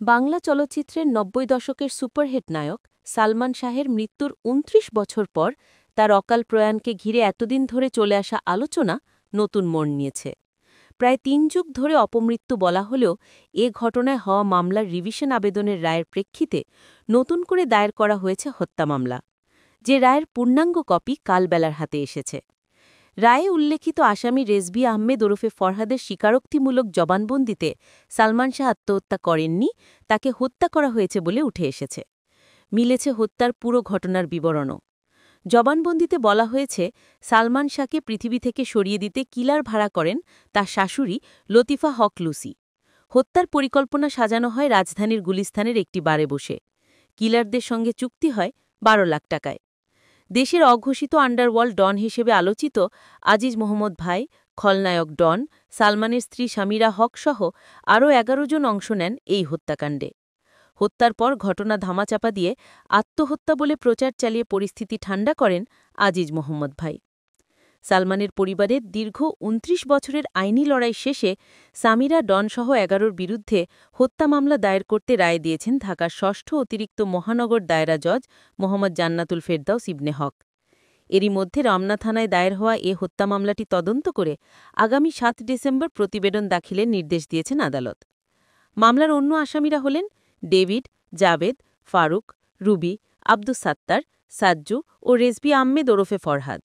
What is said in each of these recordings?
বাংলা চলচ্চিত্রের ৯০ দশকের সুপারহিট নায়ক সালমান শাহের মৃত্যুর ২৯ বছর পর তার অকাল প্রয়াণকে ঘিরে এতদিন ধরে চলে আসা আলোচনা নতুন মোড় নিয়েছে। প্রায় ৩ যুগ ধরে অপমৃত্যু বলা হলেও এ ঘটনায় হওয়া মামলার রিভিশন আবেদনের রায়ের প্রেক্ষিতে নতুন করে দায়ের করা হয়েছে হত্যা মামলা, যে রায়ের পূর্ণাঙ্গ কপি কাল বেলার হাতে এসেছে। রায়ে উল্লেখিত আসামি রেজভী আহমেদ ওরফে ফরহাদের স্বীকারোক্তিমূলক জবানবন্দিতে সালমান শাহ আত্মহত্যা করেননি, তাকে হত্যা করা হয়েছে বলে উঠে এসেছে। মিলেছে হত্যার পুরো ঘটনার বিবরণও। জবানবন্দিতে বলা হয়েছে, সালমান শাহকে পৃথিবী থেকে সরিয়ে দিতে কিলার ভাড়া করেন তার শাশুড়ি লতিফা হক লুসি। হত্যার পরিকল্পনা সাজানো হয় রাজধানীর গুলিস্তানের একটি বারে বসে। কিলারদের সঙ্গে চুক্তি হয় ১২ লাখ টাকায়। দেশের অঘোষিত আন্ডারওয়ার্ল্ড ডন হিসেবে আলোচিত আজিজ মোহাম্মদ ভাই, খলনায়ক ডন, সালমানের স্ত্রী সামিরা হক সহ আরও ১১ জন অংশ নেন এই হত্যাকাণ্ডে। হত্যার পর ঘটনা ধামাচাপা দিয়ে আত্মহত্যা বলে প্রচার চালিয়ে পরিস্থিতি ঠান্ডা করেন আজিজ মোহাম্মদ ভাই। সালমানের পরিবারের দীর্ঘ ২৯ বছরের আইনি লড়াই শেষে সামিরা ডনসহ ১১র বিরুদ্ধে হত্যা মামলা দায়ের করতে রায় দিয়েছেন ঢাকার ষষ্ঠ অতিরিক্ত মহানগর দায়রা জজ মোহাম্মদ জান্নাতুল ফেরদাউস ইবনে হক। এরই মধ্যে রমনা থানায় দায়ের হওয়া এ হত্যা মামলাটি তদন্ত করে আগামী ৭ ডিসেম্বর প্রতিবেদন দাখিলের নির্দেশ দিয়েছেন আদালত। মামলার অন্য আসামিরা হলেন ডেভিড, জাভেদ, ফারুক, রুবি, আব্দুস সাত্তার, সাজ্জু ও রেজভী আহমেদ ওরফে ফরহাদ।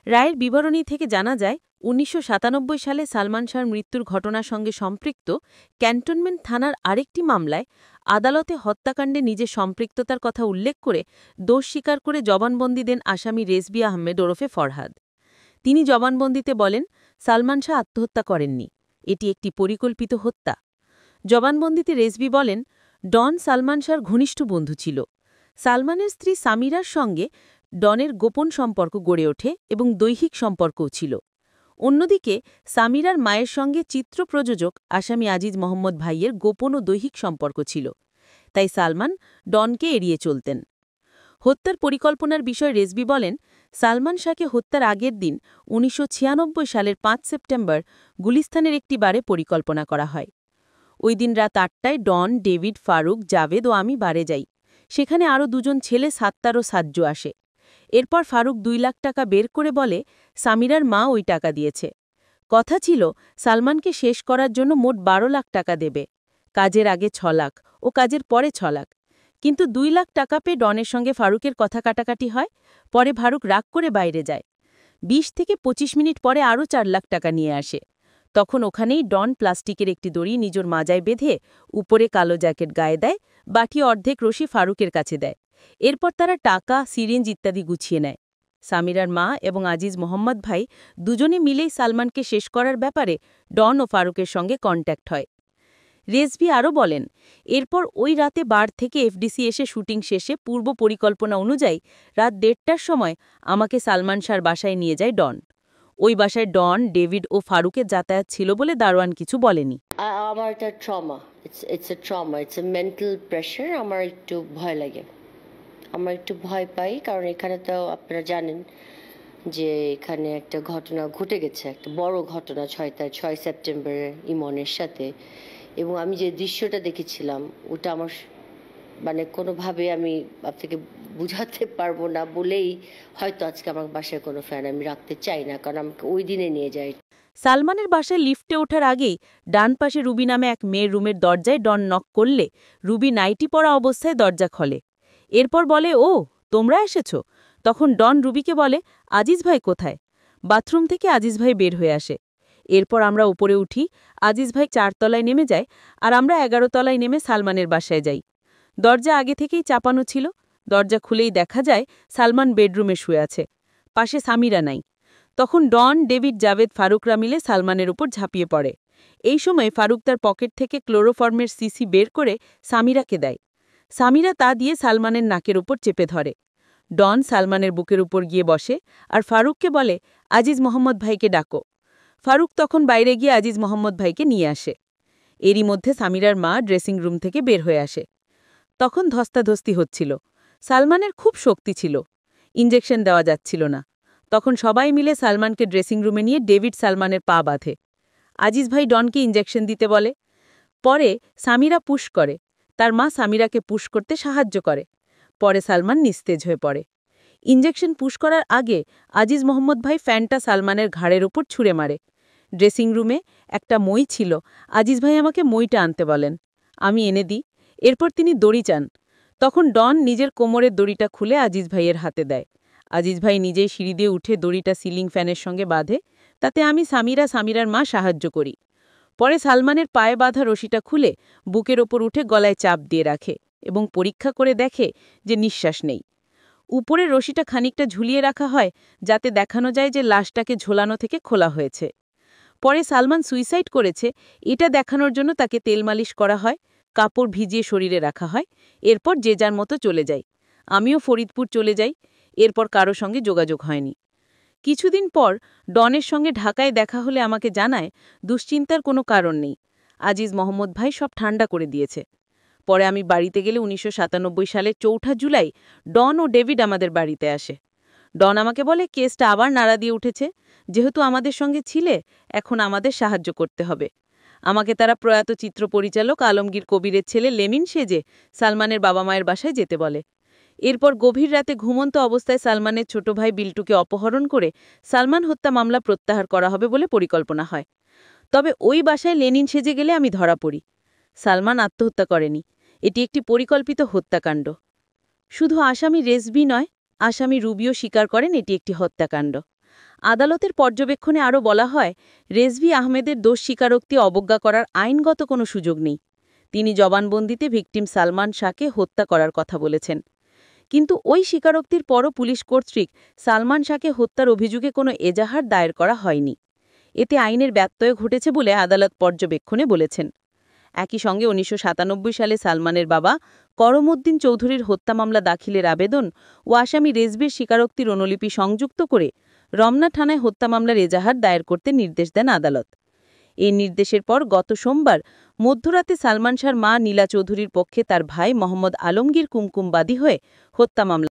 রায়ের বিবরণী থেকে জানা যায়, ১৯৯৭ সালে সালমান শাহর মৃত্যুর ঘটনার সঙ্গে সম্পৃক্ত ক্যান্টনমেন্ট থানার আরেকটি মামলায় আদালতে হত্যাকাণ্ডে নিজের সম্পৃক্ততার কথা উল্লেখ করে দোষ স্বীকার করে জবানবন্দি দেন আসামি রেজভী আহমেদ ওরফে ফরহাদ। তিনি জবানবন্দিতে বলেন, সালমান শাহ আত্মহত্যা করেননি, এটি একটি পরিকল্পিত হত্যা। জবানবন্দিতে রেজভী বলেন, ডন সালমান শাহর ঘনিষ্ঠ বন্ধু ছিল। সালমানের স্ত্রী সামিরার সঙ্গে ডনের গোপন সম্পর্ক গড়ে ওঠে এবং দৈহিক সম্পর্কও ছিল। অন্যদিকে সামিরার মায়ের সঙ্গে চিত্র প্রযোজক আসামি আজিজ মোহাম্মদ ভাইয়ের গোপন ও দৈহিক সম্পর্ক ছিল, তাই সালমান ডনকে এড়িয়ে চলতেন। হত্যার পরিকল্পনার বিষয়ে রেজভী বলেন, সালমান শাহকে হত্যার আগের দিন ১৯৯৬ সালের ৫ সেপ্টেম্বর গুলিস্তানের একটি বারে পরিকল্পনা করা হয়। ওই দিন রাত ৮টায় ডন, ডেভিড, ফারুক, জাভেদ ও আমি বারে যাই। সেখানে আরও ২জন ছেলে সাত্তার ও সাজ্জু আসে। এরপর ফারুক ২ লাখ টাকা বের করে বলে, সামিরার মা ওই টাকা দিয়েছে। কথা ছিল সালমানকে শেষ করার জন্য মোট ১২ লাখ টাকা দেবে, কাজের আগে ৬ লাখ ও কাজের পরে ৬ লাখ। কিন্তু ২ লাখ টাকা পেয়ে ডনের সঙ্গে ফারুকের কথা কাটাকাটি হয়। পরে ফারুক রাগ করে বাইরে যায়। ২০ থেকে ২৫ মিনিট পরে আরও ৪ লাখ টাকা নিয়ে আসে। তখন ওখানেই ডন প্লাস্টিকের একটি দড়ি নিজের মাজায় বেঁধে উপরে কালো জ্যাকেট গায়ে দেয়, বাকি অর্ধেক রশি ফারুকের কাছে দেয়। এরপর তারা টাকা, সিরিঞ্জ ইত্যাদি গুছিয়ে নেয়। সামিরার মা এবং আজিজ মোহাম্মদ ভাই দুজনে মিলেই সালমানকে শেষ করার ব্যাপারে ডন ও ফারুকের সঙ্গে কন্ট্যাক্ট হয়। রেজভী আরও বলেন, এরপর ওই রাতে বার থেকে এফডিসি এসে শুটিং শেষে পূর্ব পরিকল্পনা অনুযায়ী রাত ১:৩০টার সময় আমাকে সালমান শাহর বাসায় নিয়ে যায় ডন। ওই বাসায় ডন, ডেভিড ও ফারুকের যাতায়াত ছিল বলে দারোয়ান কিছু বলেনি। আমার একটা trauma, it's a mental pressure. আমার একটু ভয় লাগে, আমরা একটু ভয় পাই, কারণ এখানে তো আপনারা জানেন যে এখানে একটা ঘটনা ঘটে গেছে, একটা বড় ঘটনা ৬ সেপ্টেম্বরে ইমনের সাথে। এবং আমি যে দৃশ্যটা দেখেছিলাম ওটা আমার মানে কোনোভাবে আমি আপনাকে বুঝাতে পারবো না বলেই হয়তো আজকে আমার বাসায় কোনো ফ্যান আমি রাখতে চাই না, কারণ আমাকে ওই দিনে নিয়ে যায়। সালমানের বাসায় লিফটে ওঠার আগেই ডান পাশে রুবি নামে এক মেয়ের রুমের দরজায় ডন নক করলে রুবি নাইটি পরা অবস্থায় দরজা খোলে। এরপর বলে, ও তোমরা এসেছ। তখন ডন রুবিকে বলে, আজিজ ভাই কোথায়? বাথরুম থেকে আজিজ ভাই বের হয়ে আসে। এরপর আমরা উপরে উঠি, আজিজ ভাই ৪ তলায় নেমে যায় আর আমরা ১১ তলায় নেমে সালমানের বাসায় যাই। দরজা আগে থেকেই চাপানো ছিল। দরজা খুলেই দেখা যায় সালমান বেডরুমে শুয়ে আছে, পাশে সামিরা নাই। তখন ডন, ডেভিড, জাভেদ, ফারুকরা মিলে সালমানের উপর ঝাঁপিয়ে পড়ে। এই সময় ফারুক তার পকেট থেকে ক্লোরোফর্মের সিসি বের করে সামিরাকে দেয়। সামিরা তা দিয়ে সালমানের নাকের উপর চেপে ধরে। ডন সালমানের বুকের উপর গিয়ে বসে আর ফারুককে বলে, আজিজ মোহাম্মদ ভাইকে ডাকো। ফারুক তখন বাইরে গিয়ে আজিজ মোহাম্মদ ভাইকে নিয়ে আসে। এরই মধ্যে সামিরার মা ড্রেসিং রুম থেকে বের হয়ে আসে। তখন ধস্তাধস্তি হচ্ছিল। সালমানের খুব শক্তি ছিল, ইঞ্জেকশন দেওয়া যাচ্ছিল না। তখন সবাই মিলে সালমানকে ড্রেসিং রুমে নিয়ে ডেভিড সালমানের পা বাঁধে। আজিজ ভাই ডনকে ইঞ্জেকশন দিতে বলে। পরে সামিরা পুশ করে, তার মা সামিরাকে পুশ করতে সাহায্য করে। পরে সালমান নিস্তেজ হয়ে পড়ে। ইঞ্জেকশন পুশ করার আগে আজিজ মোহাম্মদ ভাই ফ্যানটা সালমানের ঘাড়ের ওপর ছুঁড়ে মারে। ড্রেসিং রুমে একটা মই ছিল, আজিজ ভাই আমাকে মইটা আনতে বলেন। আমি এনে দিই। এরপর তিনি দড়ি চান। তখন ডন নিজের কোমরের দড়িটা খুলে আজিজ ভাইয়ের হাতে দেয়। আজিজ ভাই নিজেই সিঁড়ি দিয়ে উঠে দড়িটা সিলিং ফ্যানের সঙ্গে বাঁধে। তাতে আমি সামিরার মা সাহায্য করি। পরে সালমানের পায়ে বাঁধা রশিটা খুলে বুকের ওপর উঠে গলায় চাপ দিয়ে রাখে এবং পরীক্ষা করে দেখে যে নিঃশ্বাস নেই। উপরের রশিটা খানিকটা ঝুলিয়ে রাখা হয় যাতে দেখানো যায় যে লাশটাকে ঝোলানো থেকে খোলা হয়েছে। পরে সালমান সুইসাইড করেছে এটা দেখানোর জন্য তাকে তেল মালিশ করা হয়, কাপড় ভিজিয়ে শরীরে রাখা হয়। এরপর যে যার মতো চলে যায়। আমিও ফরিদপুর চলে যাই। এরপর কারো সঙ্গে যোগাযোগ হয়নি। কিছুদিন পর ডনের সঙ্গে ঢাকায় দেখা হলে আমাকে জানায় দুশ্চিন্তার কোনো কারণ নেই, আজিজ মোহাম্মদ ভাই সব ঠান্ডা করে দিয়েছে। পরে আমি বাড়িতে গেলে ১৯৯৭ সালের ৪ জুলাই ডন ও ডেভিড আমাদের বাড়িতে আসে। ডন আমাকে বলে কেসটা আবার নাড়া দিয়ে উঠেছে, যেহেতু আমাদের সঙ্গে ছিলে এখন আমাদের সাহায্য করতে হবে। আমাকে তারা প্রয়াত চিত্র পরিচালক আলমগীর কবিরের ছেলে লেমিন সেজে সালমানের বাবা মায়ের বাসায় যেতে বলে। এরপর গভীর রাতে ঘুমন্ত অবস্থায় সালমানের ছোট ভাই বিল্টুকে অপহরণ করে সালমান হত্যা মামলা প্রত্যাহার করা হবে বলে পরিকল্পনা হয়। তবে ওই বাসায় লেনিন সেজে গেলে আমি ধরা পড়ি। সালমান আত্মহত্যা করেনি, এটি একটি পরিকল্পিত হত্যাকাণ্ড। শুধু আসামি রেজভি নয়, আসামি রুবিও স্বীকার করেন এটি একটি হত্যাকাণ্ড। আদালতের পর্যবেক্ষণে আরও বলা হয়, রেজভি আহমেদের দোষ স্বীকারোক্তি অবজ্ঞা করার আইনগত কোনো সুযোগ নেই। তিনি জবানবন্দিতে ভিকটিম সালমান শাহকে হত্যা করার কথা বলেছেন। কিন্তু ওই স্বীকারোক্তির পরও পুলিশ কর্তৃক সালমান শাহকে হত্যার অভিযোগে কোনো এজাহার দায়ের করা হয়নি। এতে আইনের ব্যত্যয় ঘটেছে বলে আদালত পর্যবেক্ষণে বলেছেন। একই সঙ্গে ১৯৯৭ সালে সালমানের বাবা করমউদ্দিন চৌধুরীর হত্যা মামলা দাখিলের আবেদন ও আসামি রেজভির স্বীকারোক্তির অনুলিপি সংযুক্ত করে রমনা থানায় হত্যা মামলার এজাহার দায়ের করতে নির্দেশ দেন আদালত। এই নির্দেশের পর গত সোমবার মধ্যরাতে সালমান শাহর মা নীলা চৌধুরীর পক্ষে তার ভাই মোহাম্মদ আলমগীর কুমকুম বাদী হয়ে হত্যা মামলা